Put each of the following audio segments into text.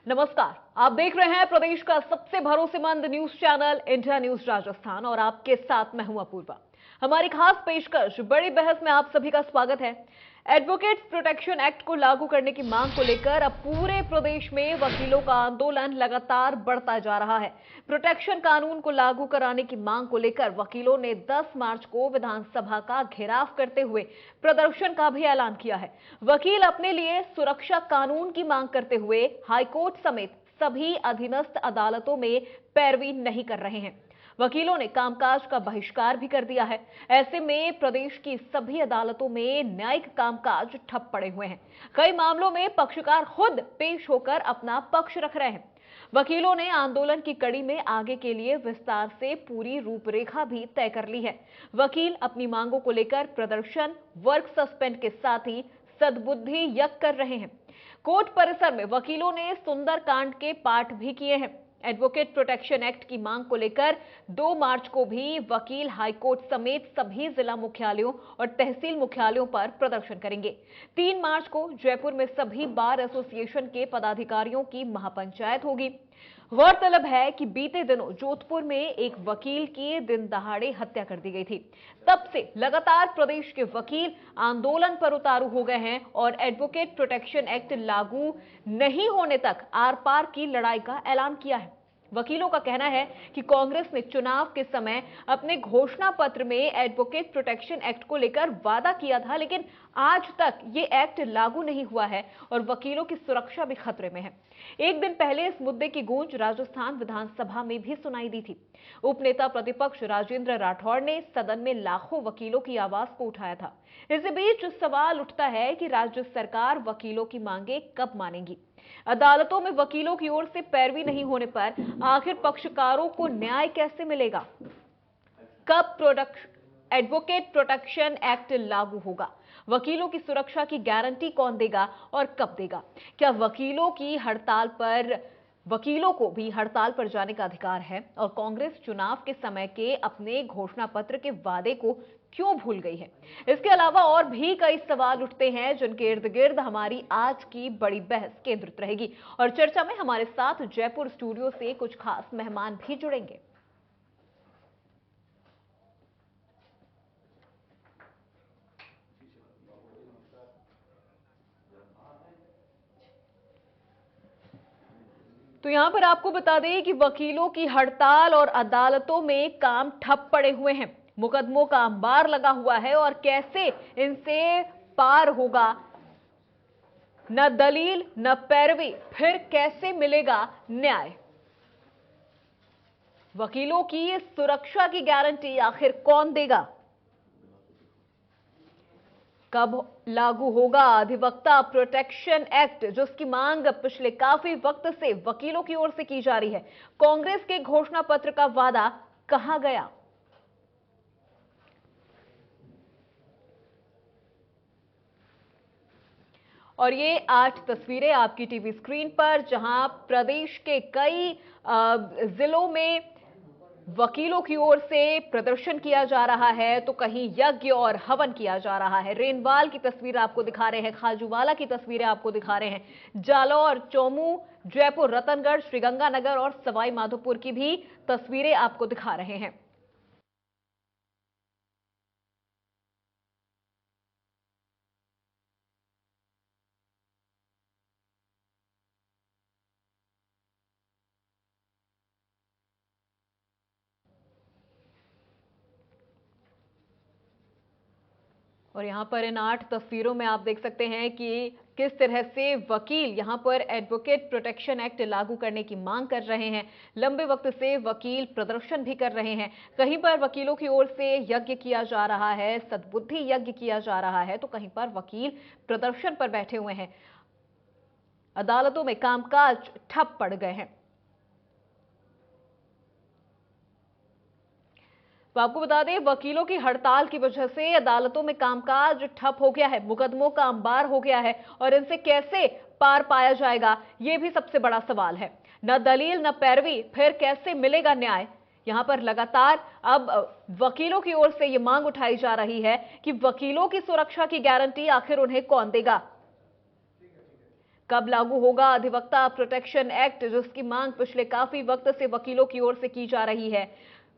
नमस्कार, आप देख रहे हैं प्रदेश का सबसे भरोसेमंद news channel India news Rajasthan और आपके साथ मैं हूं अपूर्वा। हमारी खास पेशकश बड़ी बहस में आप सभी का स्वागत है। एडवोकेट्स प्रोटेक्शन एक्ट को लागू करने की मांग को लेकर अब पूरे प्रदेश में वकीलों का आंदोलन लगातार बढ़ता जा रहा है। प्रोटेक्शन कानून को लागू कराने की मांग को लेकर वकीलों ने 10 मार्च को विधानसभा का घेराव करते हुए प्रदर्शन का भी ऐलान किया है। वकील अपने लिए सुरक्षा कानून की मांग करते हुए हाईकोर्ट समेत सभी अधीनस्थ अदालतों में पैरवी नहीं कर रहे हैं। वकीलों ने कामकाज का बहिष्कार भी कर दिया है। ऐसे में प्रदेश की सभी अदालतों में न्यायिक कामकाज ठप पड़े हुए हैं। कई मामलों में पक्षकार खुद पेश होकर अपना पक्ष रख रहे हैं। वकीलों ने आंदोलन की कड़ी में आगे के लिए विस्तार से पूरी रूपरेखा भी तय कर ली है। वकील अपनी मांगों को लेकर प्रदर्शन, वर्क सस्पेंड के साथ ही सद्बुद्धि यज्ञ कर रहे हैं। कोर्ट परिसर में वकीलों ने सुंदरकांड के पाठ भी किए हैं। एडवोकेट प्रोटेक्शन एक्ट की मांग को लेकर 2 मार्च को भी वकील हाईकोर्ट समेत सभी जिला मुख्यालयों और तहसील मुख्यालयों पर प्रदर्शन करेंगे। 3 मार्च को जयपुर में सभी बार एसोसिएशन के पदाधिकारियों की महापंचायत होगी। गौरतलब है कि बीते दिनों जोधपुर में एक वकील की दिन दहाड़े हत्या कर दी गई थी। तब से लगातार प्रदेश के वकील आंदोलन पर उतारू हो गए हैं और एडवोकेट प्रोटेक्शन एक्ट लागू नहीं होने तक आर पार की लड़ाई का ऐलान किया है। वकीलों का कहना है कि कांग्रेस ने चुनाव के समय अपने घोषणा पत्र में एडवोकेट प्रोटेक्शन एक्ट को लेकर वादा किया था, लेकिन आज तक ये एक्ट लागू नहीं हुआ है और वकीलों की सुरक्षा भी खतरे में है। एक दिन पहले इस मुद्दे की गूंज राजस्थान विधानसभा में भी सुनाई दी थी। उपनेता प्रतिपक्ष राजेंद्र राठौड़ ने सदन में लाखों वकीलों की आवाज को उठाया था। इसी बीच सवाल उठता है कि राज्य सरकार वकीलों की मांगे कब मानेगी। अदालतों में वकीलों की ओर से पैरवी नहीं होने पर आखिर पक्षकारों को न्याय कैसे मिलेगा? कब एडवोकेट प्रोटेक्शन एक्ट लागू होगा? वकीलों की सुरक्षा की गारंटी कौन देगा और कब देगा? क्या वकीलों को भी हड़ताल पर जाने का अधिकार है? और कांग्रेस चुनाव के समय के अपने घोषणा पत्र के वादे को क्यों भूल गई है? इसके अलावा और भी कई सवाल उठते हैं जिनके इर्द गिर्द हमारी आज की बड़ी बहस केंद्रित रहेगी और चर्चा में हमारे साथ जयपुर स्टूडियो से कुछ खास मेहमान भी जुड़ेंगे। तो यहां पर आपको बता दें कि वकीलों की हड़ताल और अदालतों में काम ठप पड़े हुए हैं। मुकदमों का अंबार लगा हुआ है और कैसे इनसे पार होगा? न दलील न पैरवी, फिर कैसे मिलेगा न्याय? वकीलों की सुरक्षा की गारंटी आखिर कौन देगा? कब लागू होगा अधिवक्ता प्रोटेक्शन एक्ट, जिसकी मांग पिछले काफी वक्त से वकीलों की ओर से की जा रही है? कांग्रेस के घोषणा पत्र का वादा कहां गया? और ये 8 तस्वीरें आपकी टीवी स्क्रीन पर, जहां प्रदेश के कई जिलों में वकीलों की ओर से प्रदर्शन किया जा रहा है तो कहीं यज्ञ और हवन किया जा रहा है। रेनवाल की तस्वीर आपको दिखा रहे हैं, खाजूवाला की तस्वीरें आपको दिखा रहे हैं, जालौर, चौमू, जयपुर, रतनगढ़, श्रीगंगानगर और सवाई माधोपुर की भी तस्वीरें आपको दिखा रहे हैं। और यहां पर इन 8 तस्वीरों में आप देख सकते हैं कि किस तरह से वकील यहां पर एडवोकेट प्रोटेक्शन एक्ट लागू करने की मांग कर रहे हैं। लंबे वक्त से वकील प्रदर्शन भी कर रहे हैं। कहीं पर वकीलों की ओर से यज्ञ किया जा रहा है, सद्बुद्धि यज्ञ किया जा रहा है, तो कहीं पर वकील प्रदर्शन पर बैठे हुए हैं। अदालतों में कामकाज ठप पड़ गए हैं। तो आपको बता दें, वकीलों की हड़ताल की वजह से अदालतों में कामकाज ठप हो गया है, मुकदमों का अंबार हो गया है और इनसे कैसे पार पाया जाएगा, यह भी सबसे बड़ा सवाल है। न दलील न पैरवी, फिर कैसे मिलेगा न्याय? यहां पर लगातार अब वकीलों की ओर से यह मांग उठाई जा रही है कि वकीलों की सुरक्षा की गारंटी आखिर उन्हें कौन देगा? कब लागू होगा अधिवक्ता प्रोटेक्शन एक्ट, जिसकी मांग पिछले काफी वक्त से वकीलों की ओर से की जा रही है।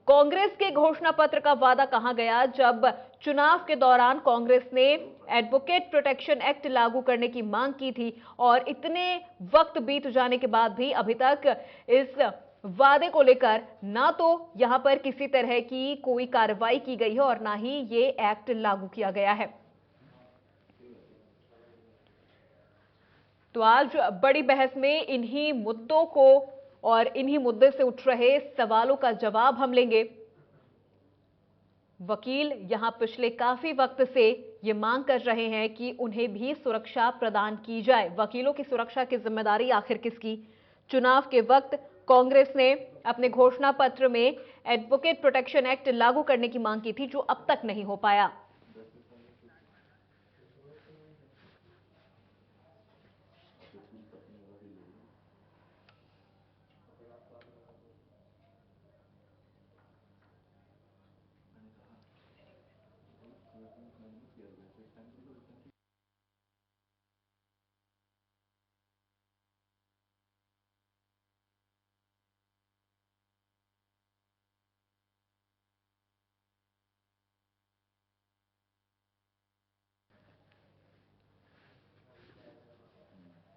कांग्रेस के घोषणा पत्र का वादा कहां गया जब चुनाव के दौरान कांग्रेस ने एडवोकेट प्रोटेक्शन एक्ट लागू करने की मांग की थी, और इतने वक्त बीत जाने के बाद भी अभी तक इस वादे को लेकर ना तो यहां पर किसी तरह की कोई कार्रवाई की गई है और ना ही ये एक्ट लागू किया गया है। तो आज बड़ी बहस में इन्हीं मुद्दों को और इन्हीं मुद्दे से उठ रहे सवालों का जवाब हम लेंगे। वकील यहां पिछले काफी वक्त से ये मांग कर रहे हैं कि उन्हें भी सुरक्षा प्रदान की जाए। वकीलों की सुरक्षा की जिम्मेदारी आखिर किसकी? चुनाव के वक्त कांग्रेस ने अपने घोषणा पत्र में एडवोकेट प्रोटेक्शन एक्ट लागू करने की मांग की थी, जो अब तक नहीं हो पाया।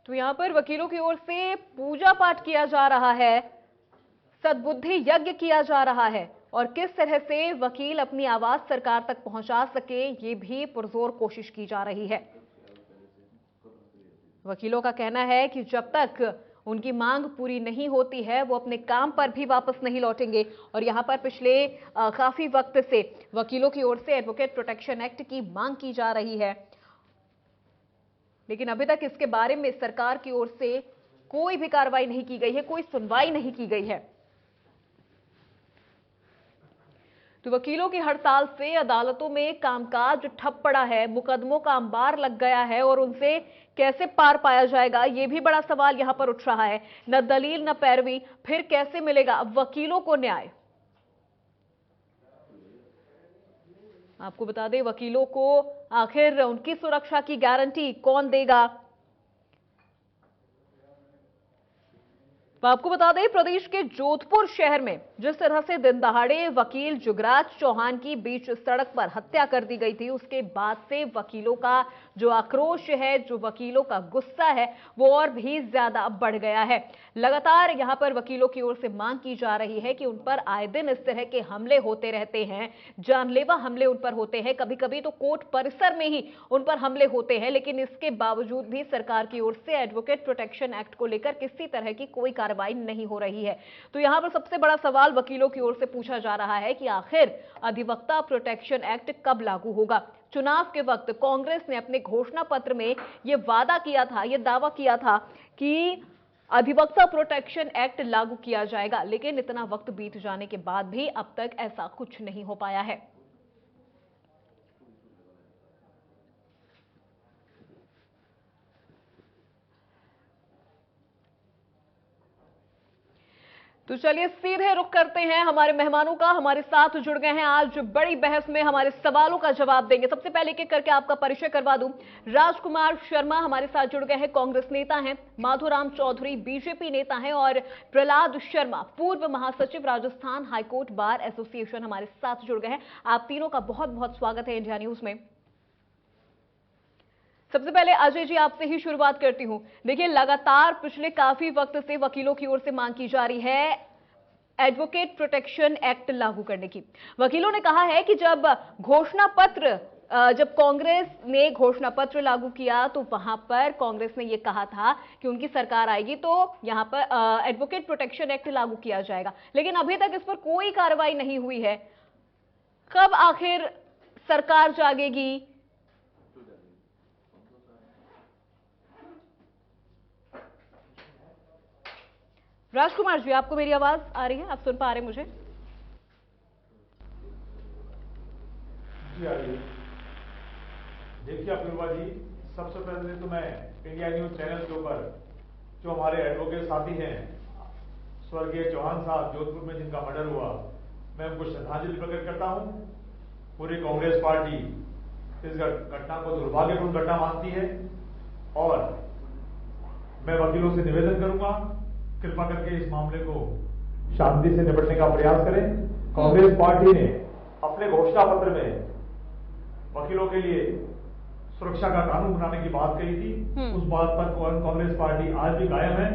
तो यहां पर वकीलों की ओर से पूजा पाठ किया जा रहा है, सद्बुद्धि यज्ञ किया जा रहा है, और किस तरह से वकील अपनी आवाज सरकार तक पहुंचा सके ये भी पुरजोर कोशिश की जा रही है। वकीलों का कहना है कि जब तक उनकी मांग पूरी नहीं होती है वो अपने काम पर भी वापस नहीं लौटेंगे। और यहां पर पिछले काफी वक्त से वकीलों की ओर से एडवोकेट प्रोटेक्शन एक्ट की मांग की जा रही है, लेकिन अभी तक इसके बारे में सरकार की ओर से कोई भी कार्रवाई नहीं की गई है, कोई सुनवाई नहीं की गई है। तो वकीलों की हड़ताल से अदालतों में कामकाज ठप पड़ा है, मुकदमों का अंबार लग गया है, और उनसे कैसे पार पाया जाएगा ये भी बड़ा सवाल यहां पर उठ रहा है। न दलील न पैरवी, फिर कैसे मिलेगा वकीलों को न्याय? आपको बता दें, वकीलों को आखिर उनकी सुरक्षा की गारंटी कौन देगा? तो आपको बता दें, प्रदेश के जोधपुर शहर में जिस तरह से दिन दहाड़े वकील जुगराज चौहान की बीच सड़क पर हत्या कर दी गई थी, उसके बाद से वकीलों का जो आक्रोश है, जो वकीलों का गुस्सा है, वो और भी ज्यादा बढ़ गया है। लगातार यहां पर वकीलों की ओर से मांग की जा रही है कि उन पर आए दिन इस तरह के हमले होते रहते हैं, जानलेवा हमले उन पर होते हैं, कभी कभी तो कोर्ट परिसर में ही उन पर हमले होते हैं, लेकिन इसके बावजूद भी सरकार की ओर से एडवोकेट प्रोटेक्शन एक्ट को लेकर किसी तरह की कोई कार्रवाई नहीं हो रही है। तो यहां पर सबसे बड़ा सवाल वकीलों की ओर से पूछा जा रहा है कि आखिर अधिवक्ता प्रोटेक्शन एक्ट कब लागू होगा? चुनाव के वक्त कांग्रेस ने अपने घोषणा पत्र में यह वादा किया था, यह दावा किया था कि अधिवक्ता प्रोटेक्शन एक्ट लागू किया जाएगा, लेकिन इतना वक्त बीत जाने के बाद भी अब तक ऐसा कुछ नहीं हो पाया है। तो चलिए सीधे रुख करते हैं हमारे मेहमानों का। हमारे साथ जुड़ गए हैं, आज बड़ी बहस में हमारे सवालों का जवाब देंगे। सबसे पहले एक एक करके आपका परिचय करवा दूं। राजकुमार शर्मा हमारे साथ जुड़ गए हैं, कांग्रेस नेता हैं। माधुराम चौधरी बीजेपी नेता हैं, और प्रहलाद शर्मा पूर्व महासचिव राजस्थान हाईकोर्ट बार एसोसिएशन हमारे साथ जुड़ गए हैं। आप तीनों का बहुत बहुत स्वागत है इंडिया न्यूज में। सबसे पहले अजय जी, आपसे ही शुरुआत करती हूं। देखिए, लगातार पिछले काफी वक्त से वकीलों की ओर से मांग की जा रही है एडवोकेट प्रोटेक्शन एक्ट लागू करने की। वकीलों ने कहा है कि जब कांग्रेस ने घोषणा पत्र लागू किया तो वहां पर कांग्रेस ने यह कहा था कि उनकी सरकार आएगी तो यहां पर एडवोकेट प्रोटेक्शन एक्ट लागू किया जाएगा, लेकिन अभी तक इस पर कोई कार्रवाई नहीं हुई है। कब आखिर सरकार जागेगी? राजकुमार जी, आपको मेरी आवाज आ रही है? आप सुन पा रहे हैं मुझे? जी आ रही है। देखिए अपूर्वा जी, सबसे पहले तो मैं इंडिया न्यूज चैनल के ऊपर जो हमारे एडवोकेट साथी हैं, स्वर्गीय चौहान साहब जोधपुर में जिनका मर्डर हुआ, मैं उनको श्रद्धांजलि प्रकट करता हूं। पूरी कांग्रेस पार्टी इस घटना को दुर्भाग्यपूर्ण घटना मानती है और मैं वकीलों से निवेदन करूंगा, कृपा करके इस मामले को शांति से निपटने का प्रयास करें। कांग्रेस पार्टी ने अपने घोषणा पत्र में वकीलों के लिए सुरक्षा का कानून बनाने की बात कही थी। उस बात पर कांग्रेस पार्टी आज भी कायम है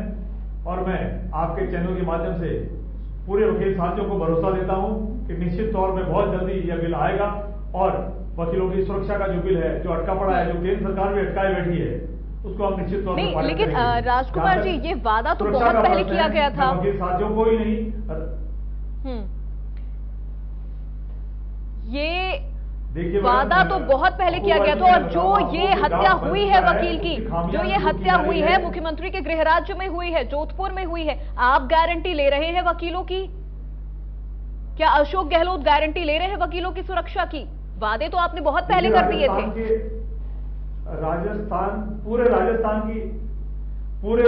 और मैं आपके चैनल के माध्यम से पूरे वकील साथियों को भरोसा देता हूं कि निश्चित तौर पे बहुत जल्दी यह बिल आएगा और वकीलों की सुरक्षा का जो बिल है, जो अटका पड़ा है, जो केंद्र सरकार भी अटकाए बैठी है, उसको हम निश्चित तौर पर पारित लेकिन करेंगे। राजकुमार जी, ये वादा तो बहुत पहले किया गया था। वकील साथियों को ही नहीं, ये वादा तो बहुत पहले किया गया था। और जो ये हत्या हुई है वकील की, जो ये हत्या हुई है मुख्यमंत्री के गृह राज्य में हुई है, जोधपुर में हुई है, आप गारंटी ले रहे हैं वकीलों की? क्या अशोक गहलोत गारंटी ले रहे हैं वकीलों की सुरक्षा की? वादे तो आपने बहुत पहले कर दिए थे। पूरे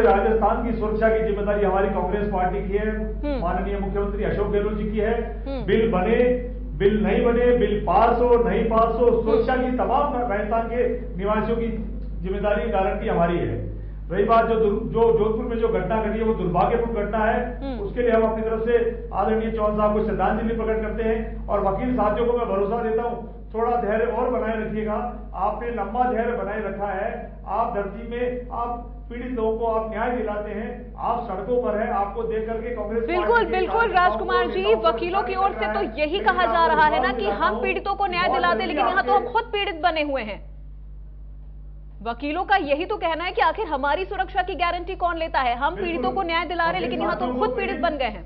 राजस्थान की सुरक्षा की जिम्मेदारी हमारी कांग्रेस पार्टी की है, माननीय मुख्यमंत्री अशोक गहलोत जी की है। बिल बने, बिल नहीं बने, बिल पास हो नहीं पास हो, सुरक्षा की तमाम राजस्थान के निवासियों की जिम्मेदारी, गारंटी हमारी है। रही बात जो जोधपुर में जो घटना घटी है, वो दुर्भाग्यपूर्ण घटना है। उसके लिए हम अपनी तरफ से आदरणीय चौहान साहब को श्रद्धांजलि प्रकट करते हैं और वकील साथियों को मैं भरोसा देता हूं, थोड़ा धैर्य और बनाए रखिएगा। आपने लंबा धैर्य बनाए रखा है। आप धरती में आप पीड़ित लोगों को आप न्याय दिलाते हैं, आप सड़कों पर हैं, आपको देख करके कांग्रेस बिल्कुल राजकुमार जी, वकीलों की ओर से तो यही कहा जा रहा है ना कि हम पीड़ितों को न्याय दिलाते, लेकिन यहाँ तो हम खुद पीड़ित बने हुए हैं। वकीलों का यही तो कहना है कि आखिर हमारी सुरक्षा की गारंटी कौन लेता है? हम पीड़ितों को न्याय दिला रहे, लेकिन यहाँ तो खुद पीड़ित बन गए हैं।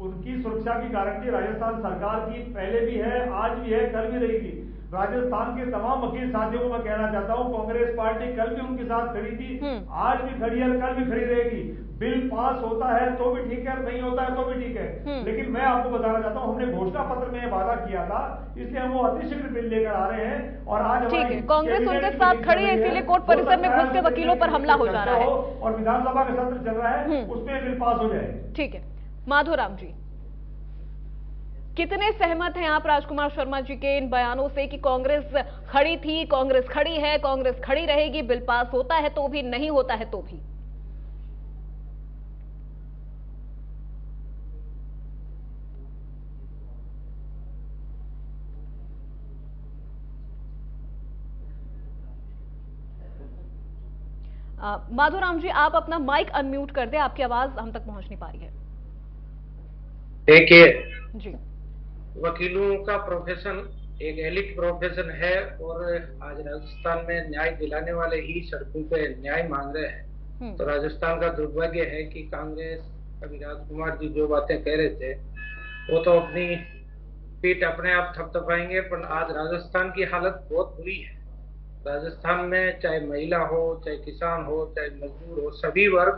उनकी सुरक्षा की गारंटी राजस्थान सरकार की पहले भी है, आज भी है, कल भी रहेगी। राजस्थान के तमाम वकील साथियों को मैं कहना चाहता हूं, कांग्रेस पार्टी कल भी उनके साथ खड़ी थी, आज भी खड़ी है, कल भी खड़ी रहेगी। बिल पास होता है तो भी ठीक है, नहीं होता है तो भी ठीक है। लेकिन मैं आपको बताना चाहता हूं, हमने घोषणा पत्र में वादा किया था, इसलिए हम वो अतिशीघ्र बिल लेकर आ रहे हैं। और आज ठीक है, कांग्रेस उनके साथ खड़ी है, इसीलिए कोर्ट परिसर में घुस के वकीलों पर हमला हो जा रहा है और विधानसभा का सत्र चल रहा है, उसमें बिल पास हो जाए। ठीक है, माधोराम जी, कितने सहमत हैं आप राजकुमार शर्मा जी के इन बयानों से कि कांग्रेस खड़ी थी, कांग्रेस खड़ी है, कांग्रेस खड़ी रहेगी, बिल पास होता है तो भी, नहीं होता है तो भी? माधोराम जी, आप अपना माइक अनम्यूट कर दें, आपकी आवाज हम तक पहुंच नहीं पा रही है। देखिए जी, वकीलों का प्रोफेशन एक एलिट प्रोफेशन है और आज राजस्थान में न्याय दिलाने वाले ही सड़कों पे न्याय मांग रहे हैं। तो राजस्थान का दुर्भाग्य है कि कांग्रेस, अभी राजकुमार जी जो बातें कह रहे थे, वो तो अपनी पीठ अपने आप थपथपाएंगे, पर आज राजस्थान की हालत बहुत बुरी है। राजस्थान में चाहे महिला हो, चाहे किसान हो, चाहे मजदूर हो, सभी वर्ग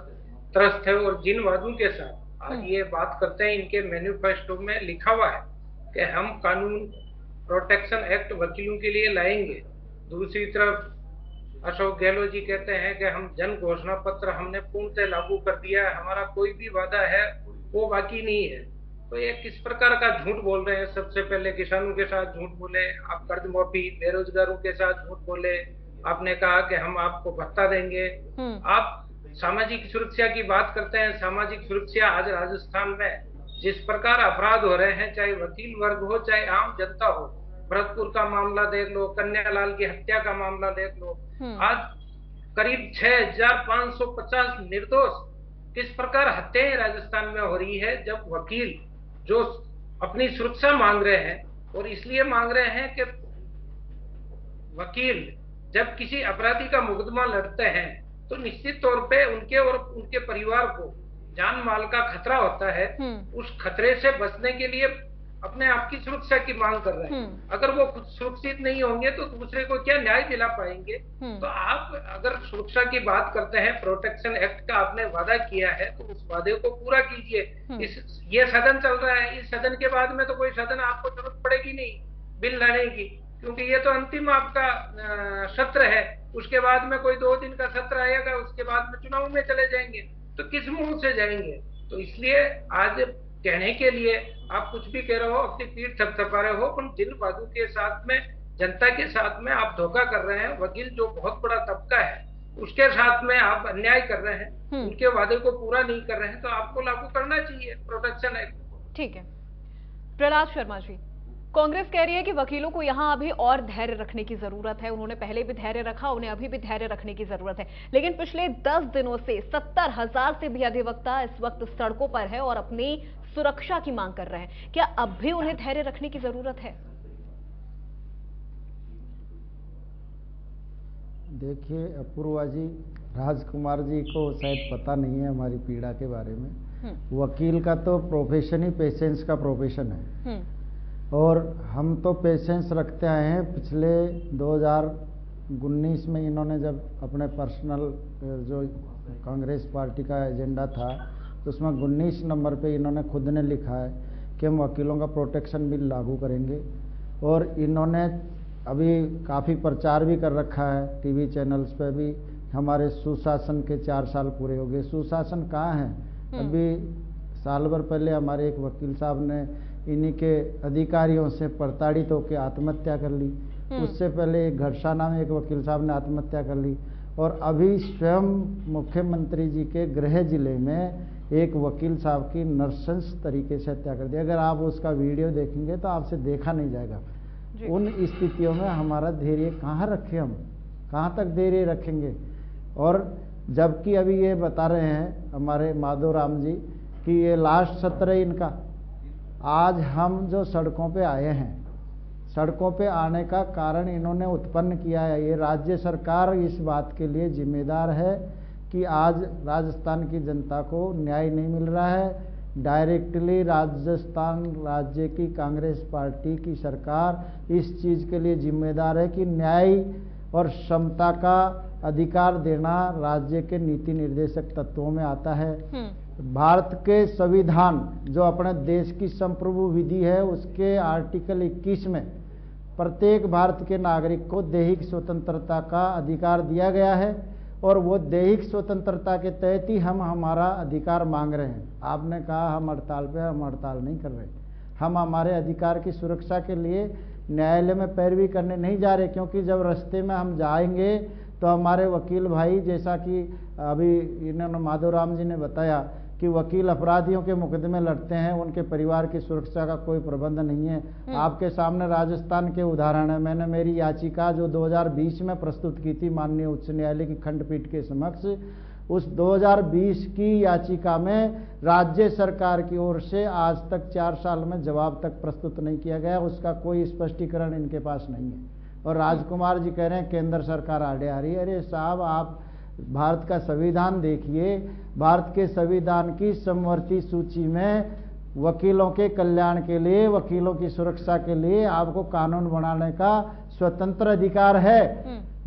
त्रस्त है। और जिन वादों के साथ आज ये बात करते हैं, इनके मैनिफेस्टो में लिखा हुआ है कि हम कानून प्रोटेक्शन एक्ट वकीलों के लिए लाएंगे। दूसरी तरफ अशोक गहलोत जी कहते हैं कि हम जन घोषणा पत्र हमने पूर्णतः लागू कर दिया है, हमारा कोई भी वादा है वो बाकी नहीं है। तो ये किस प्रकार का झूठ बोल रहे हैं? सबसे पहले किसानों के साथ झूठ बोले, आप कर्ज माफी, बेरोजगारों के साथ झूठ बोले, आपने कहा कि हम आपको भत्ता देंगे। आप सामाजिक सुरक्षा की बात करते हैं। सामाजिक सुरक्षा आज राजस्थान में जिस प्रकार अपराध हो रहे हैं, चाहे वकील वर्ग हो, चाहे आम जनता हो, भरतपुर का मामला देख लो, कन्यालाल की हत्या का मामला देख लो, आज करीब 6550 निर्दोष किस प्रकार हत्याएं राजस्थान में हो रही है। जब वकील जो अपनी सुरक्षा मांग रहे हैं, और इसलिए मांग रहे हैं कि वकील जब किसी अपराधी का मुकदमा लड़ते हैं तो निश्चित तौर पे उनके और उनके परिवार को जान माल का खतरा होता है। उस खतरे से बचने के लिए अपने आप की सुरक्षा की मांग कर रहे हैं। अगर वो खुद सुरक्षित नहीं होंगे तो दूसरे को क्या न्याय दिला पाएंगे? तो आप अगर सुरक्षा की बात करते हैं, प्रोटेक्शन एक्ट का आपने वादा किया है, तो उस वादे को पूरा कीजिए। ये सदन चल रहा है, इस सदन के बाद में तो कोई सदन आपको जरूरत पड़ेगी नहीं बिल लाने की, क्योंकि ये तो अंतिम आपका सत्र है। उसके बाद में कोई 2 दिन का सत्र आएगा, उसके बाद में चुनाव में चले जाएंगे, तो किस मुंह से जाएंगे? तो इसलिए आज कहने के लिए आप कुछ भी कह रहे हो, अपनी पीठ थपथपा रहे हो, पर जिन वादों के साथ में जनता के साथ में आप धोखा कर रहे हैं। वकील जो बहुत बड़ा तबका है उसके साथ में आप अन्याय कर रहे हैं, उनके वादे को पूरा नहीं कर रहे हैं, तो आपको लागू करना चाहिए प्रोटेक्शन एक्ट। ठीक है प्रहलाद शर्मा जी, कांग्रेस कह रही है कि वकीलों को यहां अभी और धैर्य रखने की जरूरत है। उन्होंने पहले भी धैर्य रखा, उन्हें अभी भी धैर्य रखने की जरूरत है। लेकिन पिछले 10 दिनों से 70,000 से भी अधिवक्ता इस वक्त सड़कों पर है और अपनी सुरक्षा की मांग कर रहे हैं। क्या अब भी उन्हें धैर्य रखने की जरूरत है? देखिए अपूर्वा जी, राजकुमार जी को शायद पता नहीं है हमारी पीड़ा के बारे में। वकील का तो प्रोफेशन ही पेशेंस का प्रोफेशन है और हम तो पेशेंस रखते आए हैं। पिछले 2019 में इन्होंने जब अपने पर्सनल जो कांग्रेस पार्टी का एजेंडा था तो उसमें 19 नंबर पे इन्होंने खुद ने लिखा है कि हम वकीलों का प्रोटेक्शन बिल लागू करेंगे और इन्होंने अभी काफ़ी प्रचार भी कर रखा है टीवी चैनल्स पे भी। हमारे सुशासन के 4 साल पूरे हो गए। सुशासन कहाँ है? अभी साल भर पहले हमारे एक वकील साहब ने इन्हीं के अधिकारियों से प्रताड़ित होकर आत्महत्या कर ली। उससे पहले एक घड़साना में एक वकील साहब ने आत्महत्या कर ली और अभी स्वयं मुख्यमंत्री जी के गृह जिले में एक वकील साहब की नृशंस तरीके से हत्या कर दी। अगर आप उसका वीडियो देखेंगे तो आपसे देखा नहीं जाएगा। उन स्थितियों में हमारा धैर्य कहाँ रखें, हम कहाँ तक धैर्य रखेंगे? और जबकि अभी ये बता रहे हैं हमारे माधव राम जी कि ये लास्ट सत्र है इनका। आज हम जो सड़कों पे आए हैं, सड़कों पे आने का कारण इन्होंने उत्पन्न किया है। ये राज्य सरकार इस बात के लिए जिम्मेदार है कि आज राजस्थान की जनता को न्याय नहीं मिल रहा है। डायरेक्टली राजस्थान राज्य की कांग्रेस पार्टी की सरकार इस चीज़ के लिए जिम्मेदार है कि न्याय और समता का अधिकार देना राज्य के नीति निर्देशक तत्वों में आता है। भारत के संविधान जो अपने देश की संप्रभु विधि है उसके आर्टिकल 21 में प्रत्येक भारत के नागरिक को दैहिक स्वतंत्रता का अधिकार दिया गया है और वो दैहिक स्वतंत्रता के तहत ही हम हमारा अधिकार मांग रहे हैं। आपने कहा हम हड़ताल पे, हम हड़ताल नहीं कर रहे। हम हमारे अधिकार की सुरक्षा के लिए न्यायालय में पैरवी करने नहीं जा रहे, क्योंकि जब रास्ते में हम जाएंगे तो हमारे वकील भाई, जैसा कि अभी इन्होंने माधव राम जी ने बताया कि वकील अपराधियों के मुकदमे लड़ते हैं, उनके परिवार की सुरक्षा का कोई प्रबंध नहीं है। आपके सामने राजस्थान के उदाहरण है। मैंने मेरी याचिका जो 2020 में प्रस्तुत की थी माननीय उच्च न्यायालय की खंडपीठ के समक्ष, उस 2020 की याचिका में राज्य सरकार की ओर से आज तक 4 साल में जवाब तक प्रस्तुत नहीं किया गया। उसका कोई स्पष्टीकरण इनके पास नहीं है। और राजकुमार जी कह रहे हैं केंद्र सरकार आड़े आ रही है। अरे साहब, आप भारत का संविधान देखिए। भारत के संविधान की समवर्ती सूची में वकीलों के कल्याण के लिए, वकीलों की सुरक्षा के लिए आपको कानून बनाने का स्वतंत्र अधिकार है।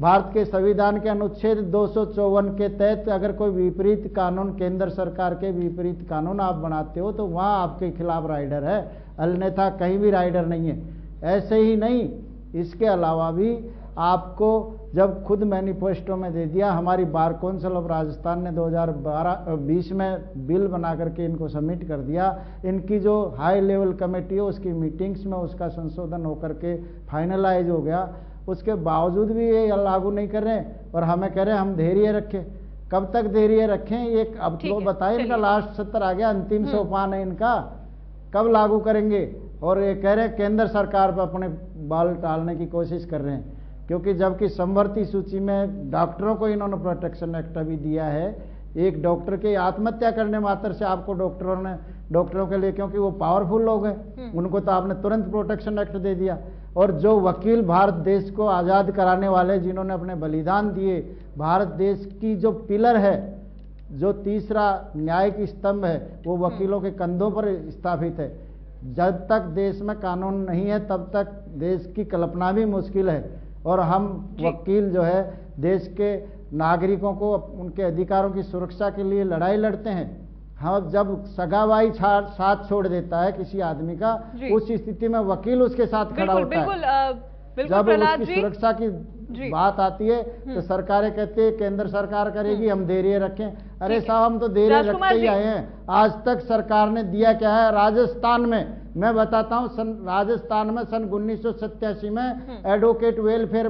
भारत के संविधान के अनुच्छेद 254 के तहत अगर कोई विपरीत कानून, केंद्र सरकार के विपरीत कानून आप बनाते हो तो वहाँ आपके खिलाफ राइडर है, अन्यथा कहीं भी राइडर नहीं है। ऐसे ही नहीं, इसके अलावा भी आपको जब खुद मैनिफेस्टो में दे दिया, हमारी बार काउंसिल ऑफ राजस्थान ने 2020 में बिल बना करके इनको सबमिट कर दिया। इनकी जो हाई लेवल कमेटी है उसकी मीटिंग्स में उसका संशोधन होकर के फाइनलाइज हो गया। उसके बावजूद भी ये लागू नहीं कर रहे हैं और हमें कह रहे हैं हम धैर्य रखें। कब तक धैर्य रखें? ये अब तो बताए, इनका लास्ट सत्र आ गया, अंतिम सोपान है इनका, कब लागू करेंगे? और ये कह रहे हैं केंद्र सरकार पर अपने बाल टालने की कोशिश कर रहे हैं, क्योंकि जबकि समवर्ती सूची में डॉक्टरों को इन्होंने प्रोटेक्शन एक्ट भी दिया है। एक डॉक्टर के आत्महत्या करने मात्र से आपको डॉक्टरों के लिए, क्योंकि वो पावरफुल लोग हैं, उनको तो आपने तुरंत प्रोटेक्शन एक्ट दे दिया। और जो वकील भारत देश को आज़ाद कराने वाले, जिन्होंने अपने बलिदान दिए, भारत देश की जो पिलर है, जो तीसरा न्यायिक स्तंभ है, वो वकीलों के कंधों पर स्थापित है। जब तक देश में कानून नहीं है तब तक देश की कल्पना भी मुश्किल है। और हम वकील जो है देश के नागरिकों को उनके अधिकारों की सुरक्षा के लिए लड़ाई लड़ते हैं। हाँ, जब सगा भाई साथ छोड़ देता है किसी आदमी का, उस स्थिति में वकील उसके साथ खड़ा होता है। जब उसकी सुरक्षा की बात आती है तो सरकारें कहती है केंद्र सरकार करेगी, हम धैर्य रखें। अरे साहब, हम तो धैर्य रखते ही आए हैं। आज तक सरकार ने दिया क्या है? राजस्थान में मैं बताता हूँ, राजस्थान में सन 1987 में एडवोकेट वेलफेयर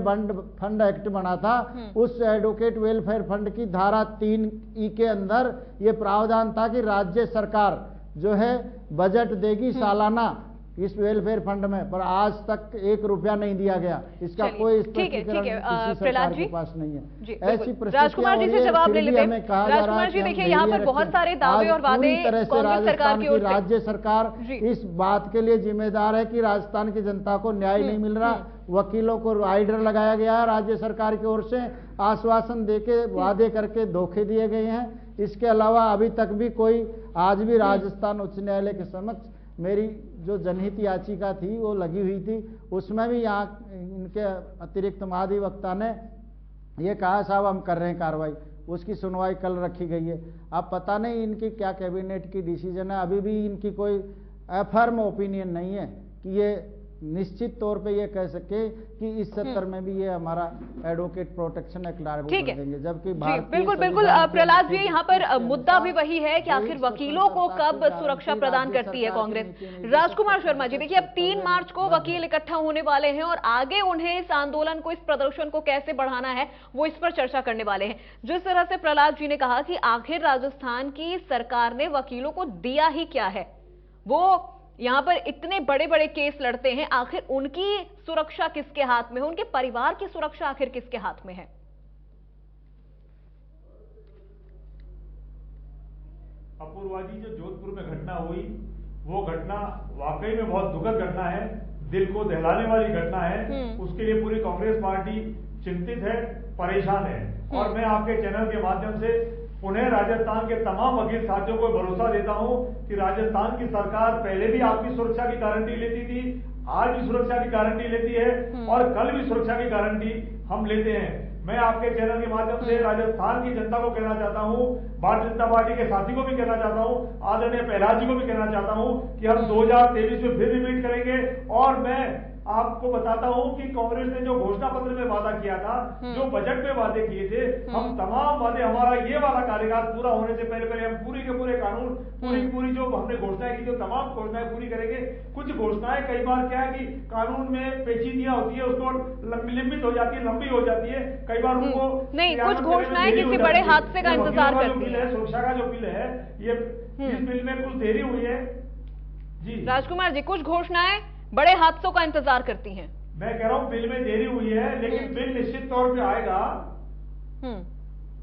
फंड एक्ट बना था। उस एडवोकेट वेलफेयर फंड की धारा 3E के अंदर ये प्रावधान था कि राज्य सरकार जो है बजट देगी सालाना इस वेलफेयर फंड में, पर आज तक 1 रुपया नहीं दिया गया। इसका कोई स्पष्टीकरण किसी सरकार के पास नहीं है। ऐसी राजकुमार जी से जवाब ले लेते हैं। राजकुमार जी देखिए, यहाँ पर बहुत सारे दावे और वादे कांग्रेस सरकार की ओर से। राज्य सरकार इस बात के लिए जिम्मेदार है कि राजस्थान की जनता को न्याय नहीं मिल रहा। वकीलों को राइडर लगाया गया है राज्य सरकार की ओर से, आश्वासन देके वादे करके धोखे दिए गए हैं। इसके अलावा अभी तक भी कोई, आज भी राजस्थान उच्च न्यायालय के समक्ष मेरी जो जनहित याचिका थी वो लगी हुई थी, उसमें भी यहाँ इनके अतिरिक्त महाधिवक्ता ने ये कहा साहब हम कर रहे हैं कार्रवाई, उसकी सुनवाई कल रखी गई है। अब पता नहीं इनकी क्या कैबिनेट की डिसीजन है, अभी भी इनकी कोई फर्म ओपिनियन नहीं है कि ये निश्चित तौर पे ये कह सके कि इस सत्र में भी ये हमारा एडवोकेट प्रोटेक्शन एक्ट लागू कर देंगे, जबकि बिल्कुल बिल्कुल प्रहलाद जी, यहाँ पर मुद्दा भी वही है कि आखिर वकीलों को कब सुरक्षा प्रदान करती है कांग्रेस। राजकुमार शर्मा जी देखिए, अब 3 मार्च को वकील इकट्ठा होने वाले हैं और आगे उन्हें इस आंदोलन को, इस प्रदर्शन को कैसे बढ़ाना है वो इस पर चर्चा करने वाले हैं। जिस तरह से प्रहलाद जी ने कहा कि आखिर राजस्थान की सरकार ने वकीलों को दिया ही क्या है, वो यहां पर इतने बड़े बड़े केस लड़ते हैं, आखिर उनकी सुरक्षा किसके हाथ में है, उनके परिवार की सुरक्षा आखिर किसके हाथ में है? अपूर्वा जी, जो जोधपुर में घटना हुई वो घटना वाकई में बहुत दुखद घटना है, दिल को दहलाने वाली घटना है। उसके लिए पूरी कांग्रेस पार्टी चिंतित है, परेशान है। और मैं आपके चैनल के माध्यम से पुनः राजस्थान के तमाम वकील साथियों को भरोसा देता हूं कि राजस्थान की सरकार पहले भी आपकी सुरक्षा की गारंटी लेती थी, आज भी सुरक्षा की गारंटी लेती है और कल भी सुरक्षा की गारंटी हम लेते हैं। मैं आपके चैनल के माध्यम से राजस्थान की जनता को कहना चाहता हूं, भारतीय जनता पार्टी के साथी को भी कहना चाहता हूं, आदरणीय प्रहलाद जी को भी कहना चाहता हूं कि हम 2023 में फिर रिपीट करेंगे। और मैं आपको बताता हूं कि कांग्रेस ने जो घोषणा पत्र में वादा किया था, जो बजट में वादे किए थे, हम तमाम वादे, हमारा ये वाला कार्यकाल पूरा होने से पहले हम पूरी के पूरे कानून, पूरी जो हमने घोषणाएं की, जो तमाम घोषणाएं पूरी करेंगे। कुछ घोषणाएं कई बार क्या है कि कानून में पेचीदियां होती है, उसको लंबित हो जाती है, लंबी हो जाती है, कई बार उनको नहीं, कुछ घोषणाएं किसी बड़े हादसे का इंतजार करती है। सुरक्षा का जो बिल है, ये इस बिल में कुछ देरी हुई है जी। राजकुमार जी, कुछ घोषणाएं बड़े हादसों का इंतजार करती हैं। मैं कह रहा हूं बिल में देरी हुई है, लेकिन बिल निश्चित तौर पे आएगा।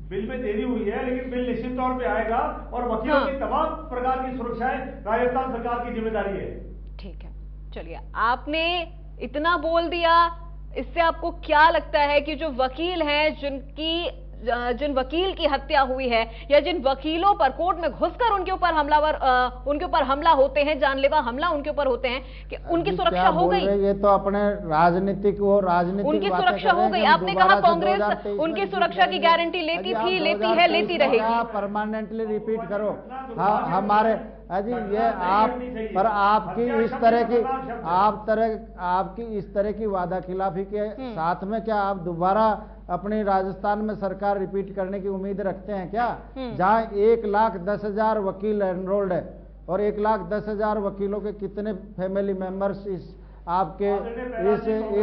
बिल में देरी हुई है, लेकिन बिल निश्चित तौर पे आएगा और वकीलों की तमाम प्रकार की सुरक्षाएं राजस्थान सरकार की जिम्मेदारी है। ठीक है, चलिए, आपने इतना बोल दिया, इससे आपको क्या लगता है कि जो वकील हैं, जिन वकील की हत्या हुई है या जिन वकीलों पर कोर्ट में घुसकर उनके ऊपर हमला होते हैं, जानलेवा हमला उनके ऊपर होते हैं, कि उनकी सुरक्षा हो गई? ये तो अपने राजनीतिक उनकी सुरक्षा हो गई। आपने कहा कांग्रेस उनकी सुरक्षा की गारंटी लेती थी, लेती है, लेती रहेगी। परमानेंटली रिपीट करो। हाँ, हमारे अजी ये आप पर आपकी इस तरह की वादा खिलाफी के साथ में क्या आप दोबारा अपनी राजस्थान में सरकार रिपीट करने की उम्मीद रखते हैं क्या? जहां 1,10,000 वकील एनरोल्ड है और 1,10,000 वकीलों के कितने फैमिली मेंबर्स इस आपके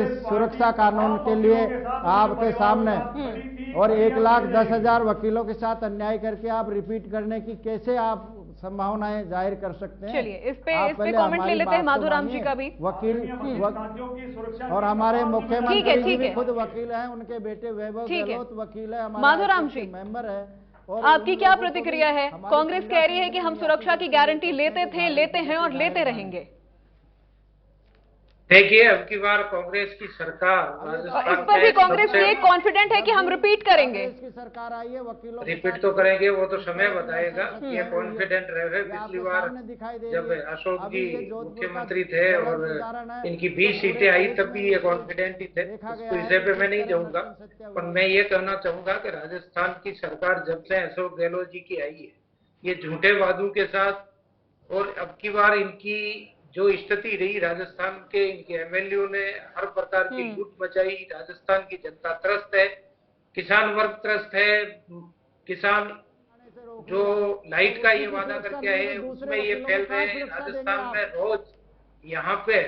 इस सुरक्षा कानून के लिए आपके सामने, और 1,10,000 वकीलों के साथ अन्याय करके आप रिपीट करने की कैसे आप संभावनाएं जाहिर कर सकते हैं? चलिए, इस पे कमेंट ले लेते हैं माधुराम जी का भी। और हमारे मुख्यमंत्री जी भी खुद वकील हैं, उनके बेटे वैभव गहलोत वकील है, माधुराम जी मेंबर है। आपकी क्या प्रतिक्रिया है? कांग्रेस कह रही है कि हम सुरक्षा की गारंटी लेते थे, लेते हैं और लेते रहेंगे। देखिए, अब की बार कांग्रेस की सरकार, इस पर भी कांग्रेस ये कॉन्फिडेंट है कि हम रिपीट करेंगे। इसकी सरकार आई है, वकीलों रिपीट तो करेंगे, वो तो समय बताएगा। ये कॉन्फिडेंट रहे। पिछली बार जब अशोक जी मुख्यमंत्री थे और इनकी 20 सीटें आई, तब भी ये कॉन्फिडेंट ही थे। उस विषय पे मैं नहीं जाऊंगा, पर मैं ये कहना चाहूंगा कि राजस्थान की सरकार जब से अशोक गहलोत जी की आई है, ये झूठे वादों के साथ, और अब की बार इनकी जो स्थिति रही राजस्थान के, इनके एमएलए ने हर प्रकार की लूट मचाई। राजस्थान की जनता त्रस्त है, किसान वर्ग त्रस्त है। किसान जो लाइट का ये वादा करके आए, उसमें ये फैल रहे हैं। राजस्थान में रोज यहाँ पे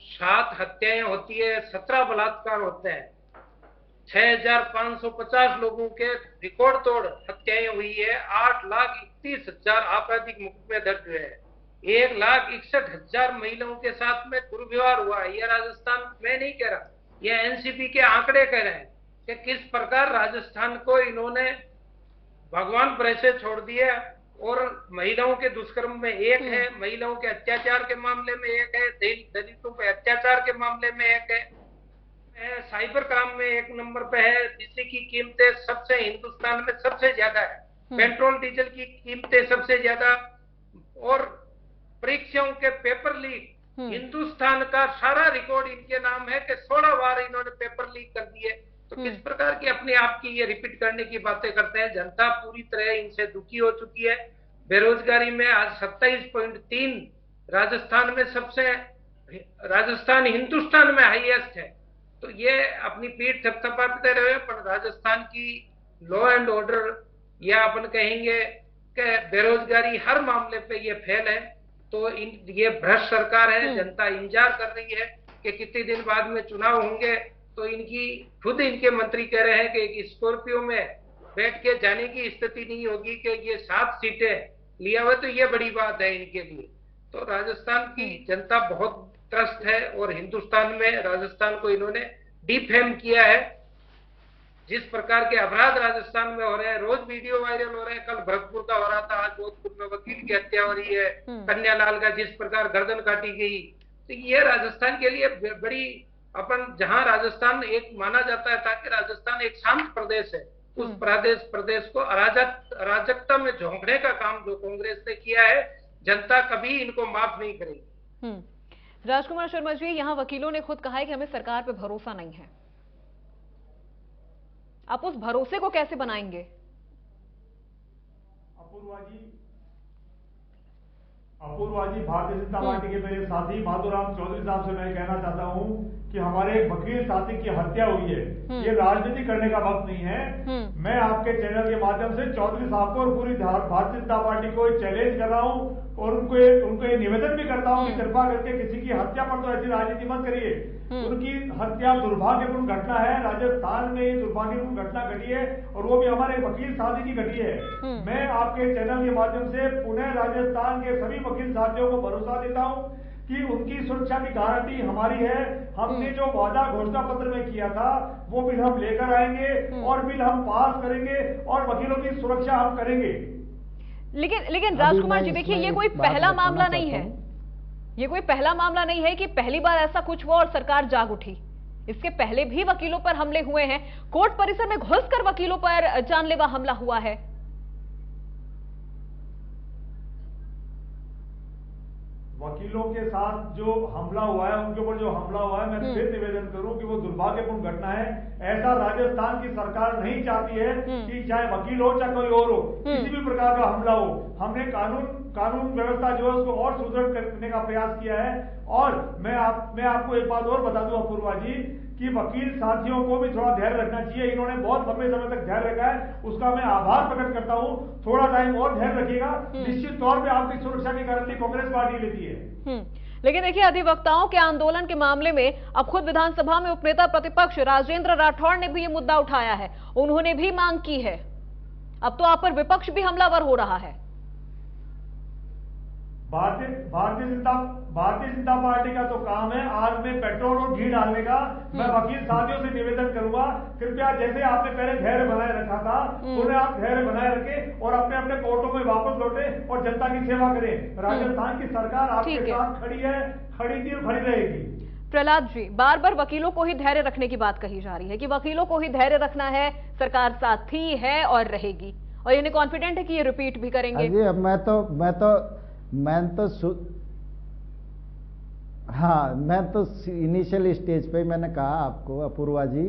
7 हत्याएं होती है, 17 बलात्कार होते हैं, 6,550 लोगों के रिकॉर्ड तोड़ हत्याएं हुई है, 8,31,000 आपराधिक मुकदमे दर्ज हुए हैं, 1,61,000 महिलाओं के साथ में दुर्व्यवहार हुआ है। यह राजस्थान मैं नहीं कह रहा, यह एनसीबी के आंकड़े कह रहे हैं कि किस प्रकार राजस्थान को इन्होंने भगवान पर ऐसे छोड़ दिया। और महिलाओं के दुष्कर्म में एक है, महिलाओं के अत्याचार के मामले में एक है, दलितों पे अत्याचार के मामले में एक है, साइबर क्राइम में 1 नंबर पे है, बिजली की कीमतें सबसे हिंदुस्तान में सबसे ज्यादा है, पेट्रोल डीजल की कीमतें सबसे ज्यादा, और परीक्षाओं के पेपर लीक, हिंदुस्तान का सारा रिकॉर्ड इनके नाम है कि 16 बार इन्होंने पेपर लीक कर दिए। तो किस प्रकार की अपने आप की ये रिपीट करने की बातें करते हैं। जनता पूरी तरह इनसे दुखी हो चुकी है। बेरोजगारी में आज 27.3 राजस्थान में सबसे, राजस्थान हिंदुस्तान में हाईएस्ट है। तो ये अपनी पीठ थपथपाते रहे, पर राजस्थान की लॉ एंड ऑर्डर या अपन कहेंगे कि बेरोजगारी हर मामले पे ये फेल है। तो ये भ्रष्ट सरकार है। जनता इंतजार कर रही है कि कितने दिन बाद में चुनाव होंगे तो इनकी खुद इनके मंत्री कह रहे हैं कि एक स्कॉर्पियो में बैठ के जाने की स्थिति नहीं होगी कि ये 7 सीटें लिया हुआ, तो ये बड़ी बात है इनके लिए। तो राजस्थान की जनता बहुत त्रस्त है और हिंदुस्तान में राजस्थान को इन्होंने डिफेम किया है। जिस प्रकार के अपराध राजस्थान में हो रहे हैं, रोज वीडियो वायरल हो रहे हैं। कल भरतपुर का हो रहा था, आज जोधपुर में वकील की हत्या हो रही है, कन्यालाल का जिस प्रकार गर्दन काटी गई। तो ये राजस्थान के लिए बड़ी, अपन जहां राजस्थान एक माना जाता है ताकि राजस्थान एक शांत प्रदेश है, उस प्रदेश को अराजकता में झोंकने का काम जो कांग्रेस ने किया है, जनता कभी इनको माफ नहीं करेगी। राजकुमार शर्मा जी, यहाँ वकीलों ने खुद कहा है कि हमें सरकार पे भरोसा नहीं है। आप उस भरोसे को कैसे बनाएंगे? अपूर्वा जी, भारतीय जनता पार्टी के मेरे साथी माधुराम चौधरी साहब से मैं कहना चाहता हूं कि हमारे एक वकील साथी की हत्या हुई है, ये राजनीति करने का वक्त नहीं है। मैं आपके चैनल के माध्यम से चौधरी साहब को और पूरी भारतीय जनता पार्टी को चैलेंज कर रहा हूं और उनको ये निवेदन भी करता हूं कि कृपा करके किसी की हत्या पर तो ऐसी राजनीति मत करिए। उनकी हत्या दुर्भाग्यपूर्ण घटना है, राजस्थान में ये दुर्भाग्यपूर्ण घटना घटी है और वो भी हमारे वकील साथी की घटी है। मैं आपके चैनल के माध्यम से पुनः राजस्थान के सभी वकील साथियों को भरोसा देता हूं कि उनकी सुरक्षा की गारंटी हमारी है। हमने जो वादा घोषणा पत्र में किया था वो बिल हम लेकर आएंगे और बिल हम पास करेंगे और वकीलों की सुरक्षा हम करेंगे। लेकिन राजकुमार जी, देखिए, ये कोई पहला मामला नहीं है, ये कोई पहला मामला नहीं है कि पहली बार ऐसा कुछ हुआ और सरकार जाग उठी। इसके पहले भी वकीलों पर हमले हुए हैं, कोर्ट परिसर में घुसकर वकीलों पर जानलेवा हमला हुआ है। वकीलों के साथ जो हमला हुआ है, उनके ऊपर जो हमला हुआ है, मैं फिर निवेदन करूं कि वो दुर्भाग्यपूर्ण घटना है। ऐसा राजस्थान की सरकार नहीं चाहती है कि चाहे वकील हो चाहे कोई और हो, किसी भी प्रकार का हमला हो। हमने कानून व्यवस्था जो है उसको और सुदृढ़ करने का प्रयास किया है। और मैं आपको एक बात और बता दूं अपूर्वा जी, कि वकील साथियों को भी थोड़ा धैर्य रखना चाहिए। इन्होंने बहुत लंबे समय तक धैर्य रखा है, उसका मैं आभार प्रकट करता हूं। थोड़ा टाइम और धैर्य रखिएगा, निश्चित तौर पे आपकी सुरक्षा की गारंटी कांग्रेस पार्टी लेती है। लेकिन देखिए, अधिवक्ताओं के आंदोलन के मामले में अब खुद विधानसभा में उपनेता प्रतिपक्ष राजेंद्र राठौड़ ने भी ये मुद्दा उठाया है। उन्होंने भी मांग की है। अब तो आप पर विपक्ष भी हमलावर हो रहा है। भारतीय जनता पार्टी का तो काम है आग में पेट्रोल और घी डालने का। मैं वकील साथियों से निवेदन करूंगा, कृपया जैसे आपने पहले धैर्य बनाए रखा था, उन्हें आप धैर्य बनाए रखें और अपने अपने कोर्टों में वापस लौटे और जनता की सेवा करें। राजस्थान की सरकार आपके साथ खड़ी है, खड़ी थी और खड़ी रहेगी। प्रहलाद जी, बार बार वकीलों को ही धैर्य रखने की बात कही जा रही है कि वकीलों को ही धैर्य रखना है, सरकार साथ थी, है और रहेगी, और इन्हें कॉन्फिडेंट है कि ये रिपीट भी करेंगे। मैं तो इनिशियल स्टेज पे मैंने कहा आपको अपूर्वा जी,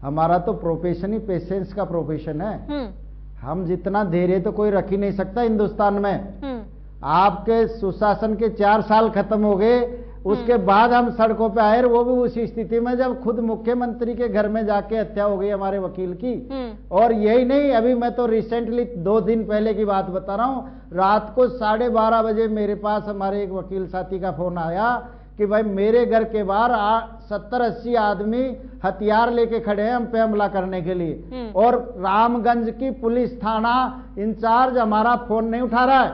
हमारा तो प्रोफेशन ही पेशेंस का प्रोफेशन है। हम जितना धैर्य तो कोई रख ही नहीं सकता हिंदुस्तान में। आपके सुशासन के 4 साल खत्म हो गए, उसके बाद हम सड़कों पे आए, वो भी उसी स्थिति में जब खुद मुख्यमंत्री के घर में जाके हत्या हो गई हमारे वकील की। और यही नहीं, अभी मैं तो रिसेंटली 2 दिन पहले की बात बता रहा हूं, रात को 12:30 बजे मेरे पास हमारे एक वकील साथी का फोन आया कि भाई मेरे घर के बाहर 70-80 आदमी हथियार लेके खड़े हैं हम पे हमला करने के लिए, और रामगंज की पुलिस थाना इंचार्ज हमारा फोन नहीं उठा रहा है।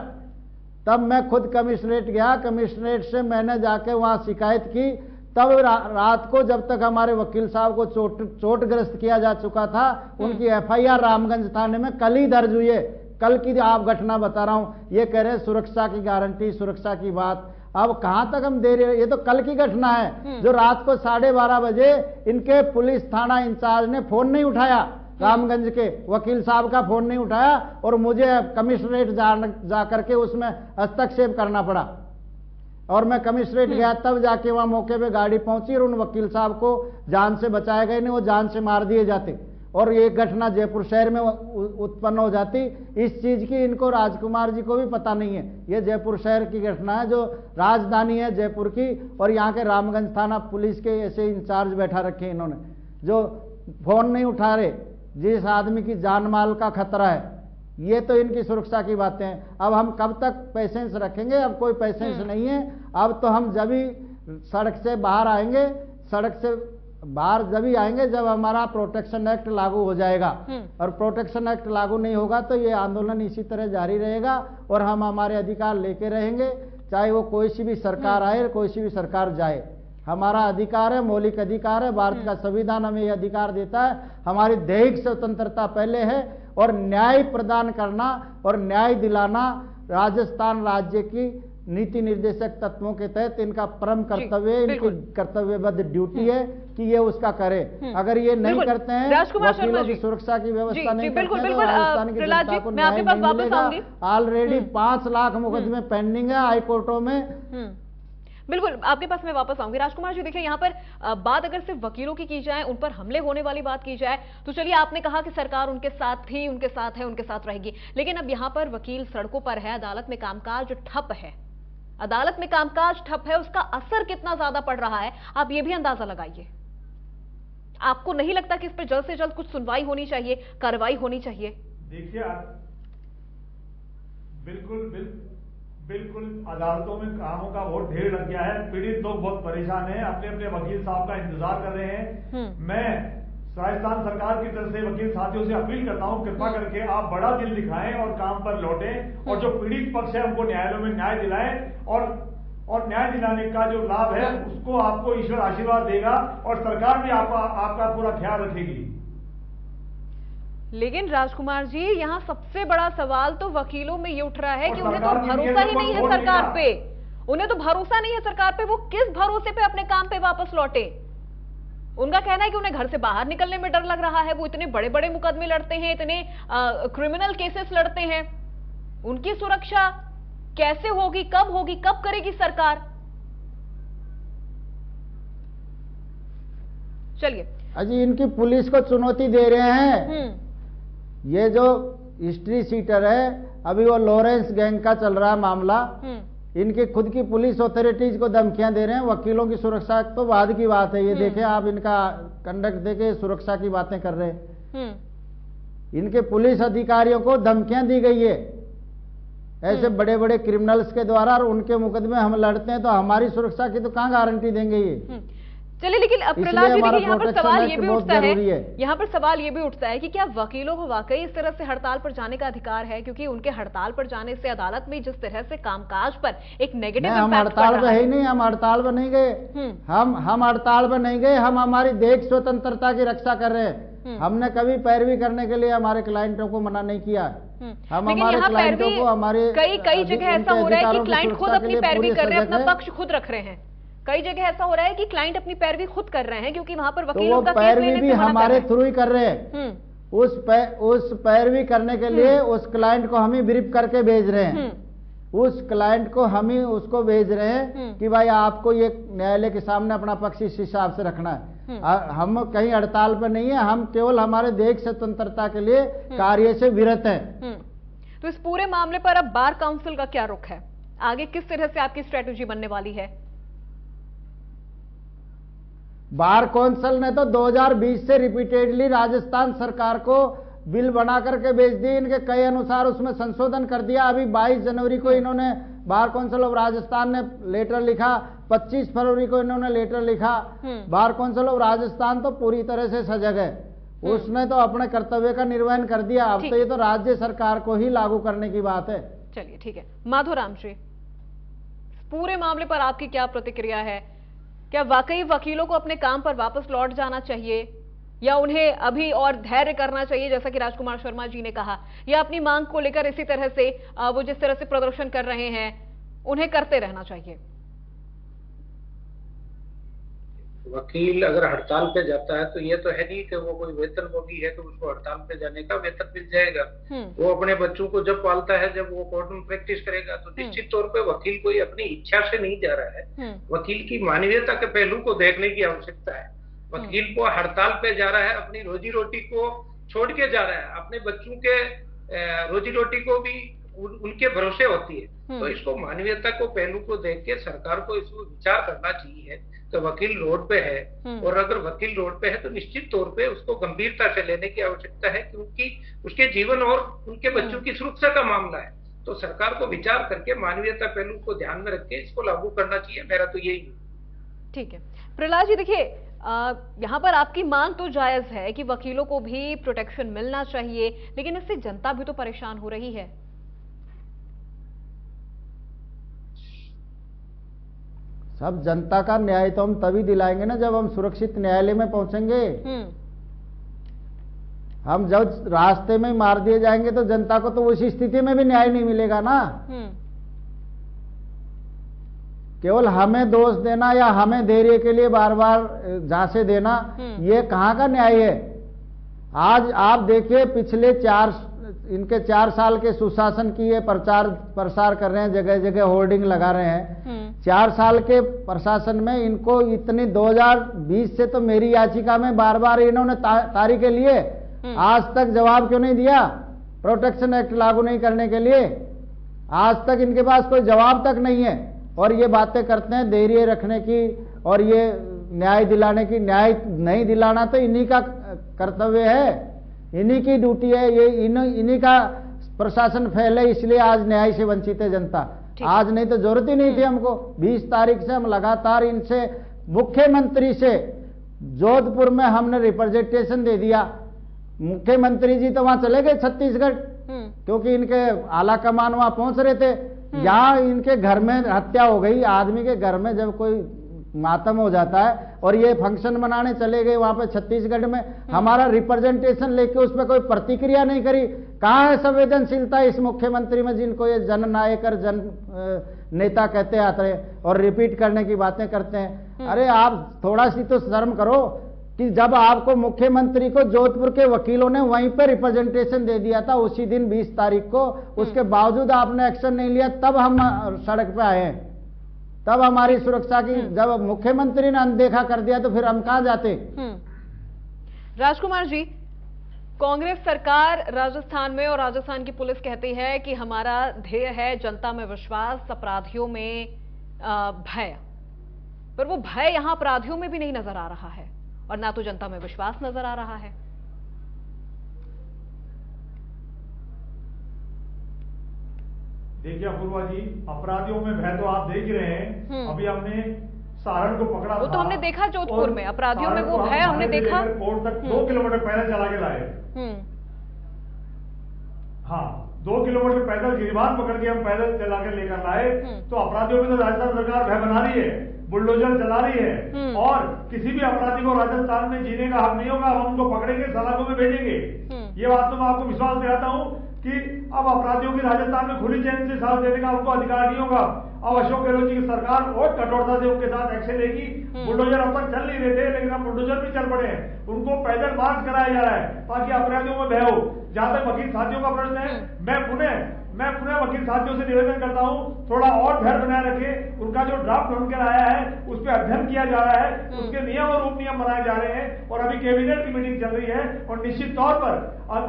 तब मैं खुद कमिश्नरेट गया, कमिश्नरेट से मैंने जाके वहां शिकायत की। तब रात को जब तक हमारे वकील साहब को चोटग्रस्त किया जा चुका था, उनकी FIR रामगंज थाने में कल ही दर्ज हुई है। कल की आप घटना बता रहा हूं, ये कह रहे हैं सुरक्षा की गारंटी, सुरक्षा की बात। अब कहां तक हम दे रहे हैं? ये तो कल की घटना है जो रात को 12:30 बजे इनके पुलिस थाना इंचार्ज ने फोन नहीं उठाया, रामगंज के वकील साहब का फोन नहीं उठाया, और मुझे कमिश्नरेट जा करके उसमें हस्तक्षेप करना पड़ा। और मैं कमिश्नरेट गया, तब जाके वहां मौके पे गाड़ी पहुंची और उन वकील साहब को जान से बचाया गया, नहीं वो जान से मार दिए जाते और ये घटना जयपुर शहर में उत्पन्न हो जाती। इस चीज की इनको राजकुमार जी को भी पता नहीं है। ये जयपुर शहर की घटना है जो राजधानी है जयपुर की, और यहाँ के रामगंज थाना पुलिस के ऐसे इंचार्ज बैठा रखे इन्होंने जो फोन नहीं उठा रहे, जिस आदमी की जान माल का खतरा है। ये तो इनकी सुरक्षा की बातें हैं। अब हम कब तक पेशेंस रखेंगे? अब कोई पेशेंस नहीं है। अब तो हम जब ही सड़क से बाहर आएंगे, सड़क से बाहर जब ही आएंगे जब हमारा प्रोटेक्शन एक्ट लागू हो जाएगा, और प्रोटेक्शन एक्ट लागू नहीं होगा तो ये आंदोलन इसी तरह जारी रहेगा और हम हमारे अधिकार लेके रहेंगे, चाहे वो कोई सी भी सरकार आए, कोई सी भी सरकार जाए। हमारा अधिकार है, मौलिक अधिकार है, भारत का संविधान हमें यह अधिकार देता है। हमारी दैहिक स्वतंत्रता पहले है और न्याय प्रदान करना और न्याय दिलाना राजस्थान राज्य की नीति निर्देशक तत्वों के तहत इनका परम कर्तव्य है, इनकी कर्तव्यबद्ध ड्यूटी है कि ये उसका करे। अगर ये नहीं करते हैं, वकीलों की सुरक्षा की व्यवस्था नहीं करते हैं, तो राजस्थान की जनता को न्याय नहीं मिलेगा। ऑलरेडी 5 लाख मुकदमे पेंडिंग है हाई कोर्टों में। बिल्कुल, आपके पास मैं वापस आऊंगी। राजकुमार जी, देखिए यहाँ पर बात अगर सिर्फ वकीलों की जाए, उन पर हमले होने वाली बात की जाए, तो चलिए आपने कहा कि सरकार उनके साथ थी, उनके साथ है, उनके साथ रहेगी, लेकिन अब यहाँ पर वकील सड़कों पर है, अदालत में कामकाज ठप है, अदालत में कामकाज ठप है, उसका असर कितना ज्यादा पड़ रहा है आप ये भी अंदाजा लगाइए। आपको नहीं लगता कि इस पर जल्द से जल्द कुछ सुनवाई होनी चाहिए, कार्रवाई होनी चाहिए? देखिए, बिल्कुल अदालतों में कामों का बहुत ढेर लग गया है। पीड़ित लोग बहुत परेशान हैं, अपने अपने वकील साहब का इंतजार कर रहे हैं। मैं राजस्थान सरकार की तरफ से वकील साथियों से अपील करता हूं, कृपा करके आप बड़ा दिल दिखाएं और काम पर लौटें और जो पीड़ित पक्ष है उनको न्यायालयों में न्याय दिलाएं और न्याय दिलाने का जो लाभ है उसको आपको ईश्वर आशीर्वाद देगा और सरकार भी आपका पूरा ख्याल रखेगी। लेकिन राजकुमार जी, यहाँ सबसे बड़ा सवाल तो वकीलों में ये उठ रहा है कि उन्हें तो भरोसा ही नहीं है सरकार पे, उन्हें तो भरोसा नहीं है सरकार पे। वो किस भरोसे पे अपने काम पे वापस लौटे? उनका कहना है कि उन्हें घर से बाहर निकलने में डर लग रहा है। वो इतने बड़े बड़े मुकदमे लड़ते हैं, इतने क्रिमिनल केसेस लड़ते हैं, उनकी सुरक्षा कैसे होगी, कब करेगी सरकार? चलिए, अजी इनकी पुलिस को चुनौती दे रहे हैं। ये जो हिस्ट्री सीटर है, अभी वो लॉरेंस गैंग का चल रहा है मामला, इनकी खुद की पुलिस अथॉरिटीज को धमकियां दे रहे हैं। वकीलों की सुरक्षा तो बाद की बात है, ये देखें आप, इनका कंडक्ट देखे सुरक्षा की बातें कर रहे हैं। इनके पुलिस अधिकारियों को धमकियां दी गई है ऐसे बड़े बड़े क्रिमिनल्स के द्वारा, और उनके मुकदमे हम लड़ते हैं तो हमारी सुरक्षा की तो कहां गारंटी देंगे ये? चलिए, लेकिन प्रहलाद जी, देखिए यहाँ पर सवाल ये भी उठता है, यहाँ पर सवाल ये भी उठता है कि क्या वकीलों को वाकई इस तरह से हड़ताल पर जाने का अधिकार है? क्योंकि उनके हड़ताल पर जाने से अदालत में जिस तरह से कामकाज पर एक नेगेटिव हम हड़ताल पर है ही नहीं, हम हड़ताल पर नहीं गए, हम हड़ताल पर नहीं गए, हम हमारी दैहिक स्वतंत्रता की रक्षा कर रहे हैं। हमने कभी पैरवी करने के लिए हमारे क्लाइंटों को मना नहीं किया। हम हमारे क्लाइंटों को, हमारे कई जगह ऐसा हो रहा है कि क्लाइंट खुद अपनी पैरवी कर रहे हैं, अपना पक्ष खुद रख रहे हैं। कई जगह ऐसा हो रहा है कि क्लाइंट अपनी पैरवी खुद कर रहे हैं क्योंकि वहां पर वकीलों का पैरवी भी हमारे थ्रू ही कर रहे हैं। उस पैरवी करने के लिए उस क्लाइंट को हम ही ब्रीफ करके भेज रहे हैं, उस क्लाइंट को हम ही उसको भेज रहे हैं कि भाई आपको ये न्यायालय के सामने अपना पक्ष इस हिसाब से रखना है। हम कहीं हड़ताल पर नहीं है, हम केवल हमारे दैहिक स्वतंत्रता के लिए कार्य से विरत हैं। तो इस पूरे मामले पर अब बार काउंसिल का क्या रुख है? आगे किस तरह से आपकी स्ट्रेटेजी बनने वाली है? बार काउंसिल ने तो 2020 से रिपीटेडली राजस्थान सरकार को बिल बना करके भेज दिए, इनके कई अनुसार उसमें संशोधन कर दिया। अभी 22 जनवरी को इन्होंने बार काउंसिल ऑफ राजस्थान ने लेटर लिखा, 25 फरवरी को इन्होंने लेटर लिखा। बार काउंसिल ऑफ राजस्थान तो पूरी तरह से सजग है, उसने तो अपने कर्तव्य का निर्वहन कर दिया। अब तो ये तो राज्य सरकार को ही लागू करने की बात है। चलिए ठीक है, माधोराम जी, पूरे मामले पर आपकी क्या प्रतिक्रिया है? क्या वाकई वकीलों को अपने काम पर वापस लौट जाना चाहिए, या उन्हें अभी और धैर्य करना चाहिए जैसा कि राजकुमार शर्मा जी ने कहा, या अपनी मांग को लेकर इसी तरह से वो जिस तरह से प्रदर्शन कर रहे हैं उन्हें करते रहना चाहिए? वकील अगर हड़ताल पे जाता है तो ये तो है नहीं कि वो कोई वेतनभोगी है तो उसको हड़ताल पे जाने का वेतन मिल जाएगा। वो अपने बच्चों को जब पालता है, जब वो कोर्ट में प्रैक्टिस करेगा, तो निश्चित तौर पे वकील कोई अपनी इच्छा से नहीं जा रहा है। वकील की मानवीयता के पहलू को देखने की आवश्यकता है। वकील को हड़ताल पे जा रहा है, अपनी रोजी रोटी को छोड़ के जा रहा है, अपने बच्चों के रोजी रोटी को भी उनके भरोसे होती है। तो इसको मानवीयता को पहलू को देख के सरकार को इसको विचार करना चाहिए। तो वकील रोड पे है, और अगर वकील रोड पे है तो निश्चित तौर पे उसको गंभीरता से लेने की आवश्यकता है, क्योंकि उसके जीवन और उनके बच्चों की सुरक्षा का मामला है। तो सरकार को विचार करके मानवीयता पहलू को ध्यान में रख के इसको लागू करना चाहिए। मेरा तो यही है। ठीक है प्रहलाद जी, देखिए यहाँ पर आपकी मांग तो जायज है कि वकीलों को भी प्रोटेक्शन मिलना चाहिए, लेकिन इससे जनता भी तो परेशान हो रही है। सब जनता का न्याय तो हम तभी दिलाएंगे ना जब हम सुरक्षित न्यायालय में पहुंचेंगे। हम जब रास्ते में मार दिए जाएंगे तो जनता को तो उसी स्थिति में भी न्याय नहीं मिलेगा ना। केवल हमें दोष देना या हमें धैर्य के लिए बार बार झांसे देना, ये कहाँ का न्याय है? आज आप देखिए, पिछले 4 साल के सुशासन की ये प्रचार प्रसार कर रहे हैं, जगह जगह होर्डिंग लगा रहे हैं। 4 साल के प्रशासन में इनको इतनी 2020 से तो मेरी याचिका में बार बार इन्होंने तारीख के लिए आज तक जवाब क्यों नहीं दिया? प्रोटेक्शन एक्ट लागू नहीं करने के लिए आज तक इनके पास कोई जवाब तक नहीं है। और ये बातें करते हैं धैर्य रखने की और ये न्याय दिलाने की। न्याय नहीं दिलाना तो इन्हीं का कर्तव्य है, इन्हीं की ड्यूटी है, ये इन्हीं का प्रशासन फैले, इसलिए आज न्याय से वंचित है जनता। आज नहीं तो जरूरत ही नहीं थी हमको। 20 तारीख से हम लगातार इनसे, मुख्यमंत्री से जोधपुर में हमने रिप्रेजेंटेशन दे दिया। मुख्यमंत्री जी तो वहां चले गए छत्तीसगढ़, क्योंकि इनके आला कमान वहां पहुंच रहे थे। यहाँ इनके घर में हत्या हो गई। आदमी के घर में जब कोई मातम हो जाता है और ये फंक्शन मनाने चले गए वहां पे छत्तीसगढ़ में, हमारा रिप्रेजेंटेशन लेके उस पर कोई प्रतिक्रिया नहीं करी। कहाँ है संवेदनशीलता इस मुख्यमंत्री में, जिनको ये जननायक और जन नेता कहते आते हैं और रिपीट करने की बातें करते हैं? अरे आप थोड़ा सी तो शर्म करो कि जब आपको मुख्यमंत्री को जोधपुर के वकीलों ने वहीं पे रिप्रेजेंटेशन दे दिया था उसी दिन 20 तारीख को, उसके बावजूद आपने एक्शन नहीं लिया, तब हम सड़क पे आए हैं। तब हमारी सुरक्षा की जब मुख्यमंत्री ने अनदेखा कर दिया तो फिर हम कहां जाते? राजकुमार जी, कांग्रेस सरकार राजस्थान में और राजस्थान की पुलिस कहती है कि हमारा ध्येय है जनता में विश्वास, अपराधियों में भय, पर वो भय यहां अपराधियों में भी नहीं नजर आ रहा है और ना तो जनता में विश्वास नजर आ रहा है। देखिए अपूर्वा जी, अपराधियों में भय तो आप देख रहे हैं। अभी हमने सारण को पकड़ा था, वो तो हमने देखा जोधपुर में अपराधियों में वो भय हमने देखा। कोर्ट तक 2 किलोमीटर पैदल चला के लाए। हाँ, 2 किलोमीटर पैदल गिरिबान पकड़ के हम पैदल चला के लेकर लाए। तो अपराधियों में तो राजस्थान सरकार भय बना रही है, बुलडोजर चला रही है, और किसी भी अपराधी को राजस्थान में जीने का हक नहीं होगा। हम उनको पकड़ेंगे, सलाखों में भेजेंगे। ये बात तो मैं आपको विश्वास दिलाता हूँ कि अब अपराधियों की राजस्थान में खुली चैन से सांस लेने का उनको अधिकार नहीं होगा। अब अशोक गहलोत जी की सरकार और कठोरता से उनके साथ एक्शन लेगी। बुलडोजर अब तक चल नहीं रहे थे, लेकिन अब बुलडोजर भी चल पड़े हैं। उनको पैदल मार्च कराया जा रहा है ताकि अपराधियों में भय हो। जहां तक वकील साथियों का प्रश्न है, मैं पुनः वकील साथियों से निवेदन करता हूं, थोड़ा और धैर्य बनाए रखें। उनका जो ड्राफ्ट बनकर आया है उस पर अध्ययन किया जा रहा है, उसके नियम और उप नियम बनाए जा रहे हैं, और अभी कैबिनेट की मीटिंग चल रही है। और निश्चित तौर पर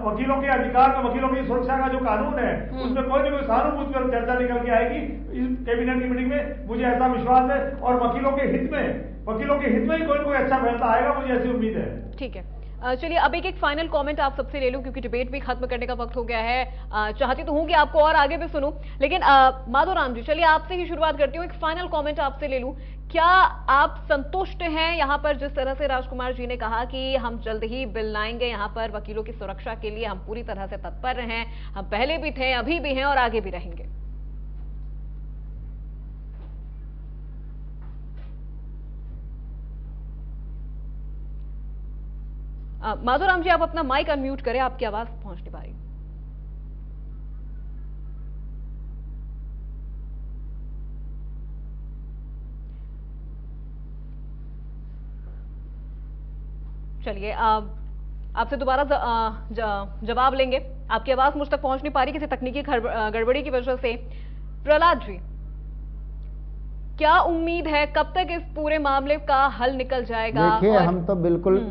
वकीलों के अधिकार में, वकीलों की सुरक्षा का जो कानून है उसमें कोई न कोई सहानुभूतिपूर्ण चर्चा निकल के आएगी इस कैबिनेट की मीटिंग में, मुझे ऐसा विश्वास है। और वकीलों के हित में ही कोई न कोई अच्छा फैसला आएगा, मुझे ऐसी उम्मीद है। ठीक है, चलिए अब एक फाइनल कमेंट आप सबसे ले लूं, क्योंकि डिबेट भी खत्म करने का वक्त हो गया है। चाहती तो हूं कि आपको और आगे भी सुनूं, लेकिन माधोराम जी, चलिए आपसे ही शुरुआत करती हूँ। एक फाइनल कमेंट आपसे ले लूं, क्या आप संतुष्ट हैं यहाँ पर जिस तरह से राजकुमार जी ने कहा कि हम जल्द ही बिल लाएंगे, यहाँ पर वकीलों की सुरक्षा के लिए हम पूरी तरह से तत्पर हैं, हम पहले भी थे, अभी भी हैं और आगे भी रहेंगे? माधोराम जी, आप अपना माइक अनम्यूट करें, आपकी आवाज पहुंच नहीं पा रही। चलिए आपसे दोबारा जवाब लेंगे, आपकी आवाज मुझ तक पहुंच नहीं पा रही किसी तकनीकी गड़बड़ी की वजह से। प्रहलाद जी, क्या उम्मीद है कब तक इस पूरे मामले का हल निकल जाएगा? देखिए, हम तो बिल्कुल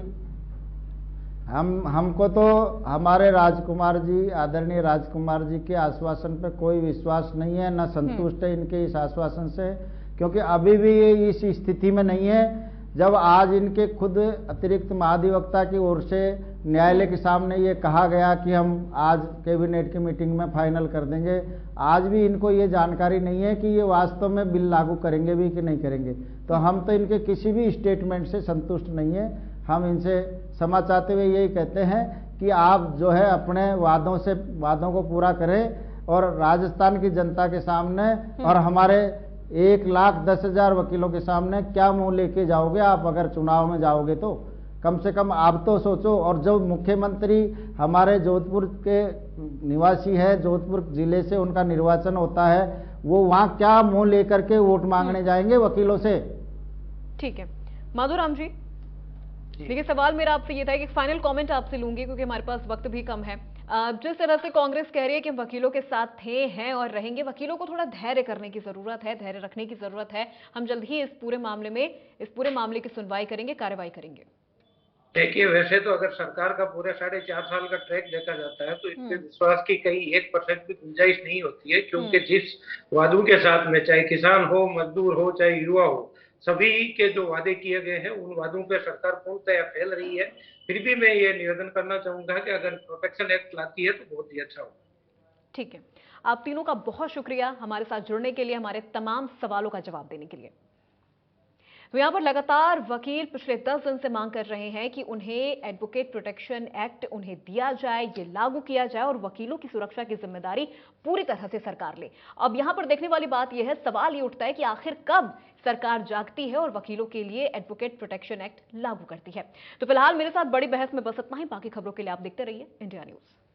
हमको तो हमारे राजकुमार जी, आदरणीय राजकुमार जी के आश्वासन पे कोई विश्वास नहीं है, न संतुष्ट है इनके इस आश्वासन से, क्योंकि अभी भी ये इस स्थिति में नहीं है। जब आज इनके खुद अतिरिक्त महाधिवक्ता की ओर से न्यायालय के सामने ये कहा गया कि हम आज कैबिनेट की मीटिंग में फाइनल कर देंगे, आज भी इनको ये जानकारी नहीं है कि ये वास्तव में बिल लागू करेंगे भी कि नहीं करेंगे। तो हम तो इनके किसी भी स्टेटमेंट से संतुष्ट नहीं है। हम इनसे क्षमा चाहते हुए यही कहते हैं कि आप जो है अपने वादों को पूरा करें और राजस्थान की जनता के सामने और हमारे 1,10,000 वकीलों के सामने क्या मुंह लेके जाओगे आप अगर चुनाव में जाओगे तो? कम से कम आप तो सोचो। और जो मुख्यमंत्री हमारे जोधपुर के निवासी है, जोधपुर जिले से उनका निर्वाचन होता है, वो वहां क्या मुंह लेकर के वोट मांगने जाएंगे वकीलों से? ठीक है माधोराम जी, देखिए सवाल मेरा आपसे ये था कि फाइनल कमेंट आपसे लूंगी क्योंकि हमारे पास वक्त भी कम है। जिस तरह से कांग्रेस कह रही है कि हम वकीलों के साथ थे, हैं और रहेंगे, वकीलों को थोड़ा धैर्य करने की जरूरत है, धैर्य रखने की जरूरत है। हम जल्द ही इस पूरे मामले की सुनवाई करेंगे, कार्रवाई करेंगे। देखिए, वैसे तो अगर सरकार का पूरे 4.5 साल का ट्रैक देखा जाता है तो इसमें विश्वास की कहीं 1% भी गुंजाइश नहीं होती है, क्योंकि जिस वादों के साथ में, चाहे किसान हो, मजदूर हो, चाहे युवा हो, सभी के जो वादे किए गए हैं उन वादों पे सरकार पूर्णतः फैल रही है। फिर भी मैं ये निवेदन करना चाहूंगा कि अगर प्रोटेक्शन एक्ट लाती है तो बहुत ही अच्छा होगा। ठीक है, आप तीनों का बहुत शुक्रिया हमारे साथ जुड़ने के लिए, हमारे तमाम सवालों का जवाब देने के लिए। तो यहां पर लगातार वकील पिछले 10 दिन से मांग कर रहे हैं कि उन्हें एडवोकेट प्रोटेक्शन एक्ट उन्हें दिया जाए, ये लागू किया जाए और वकीलों की सुरक्षा की जिम्मेदारी पूरी तरह से सरकार ले। अब यहां पर देखने वाली बात यह है, सवाल ये उठता है कि आखिर कब सरकार जागती है और वकीलों के लिए एडवोकेट प्रोटेक्शन एक्ट लागू करती है। तो फिलहाल मेरे साथ बड़ी बहस में बस इतना ही। बाकी खबरों के लिए आप देखते रहिए इंडिया न्यूज।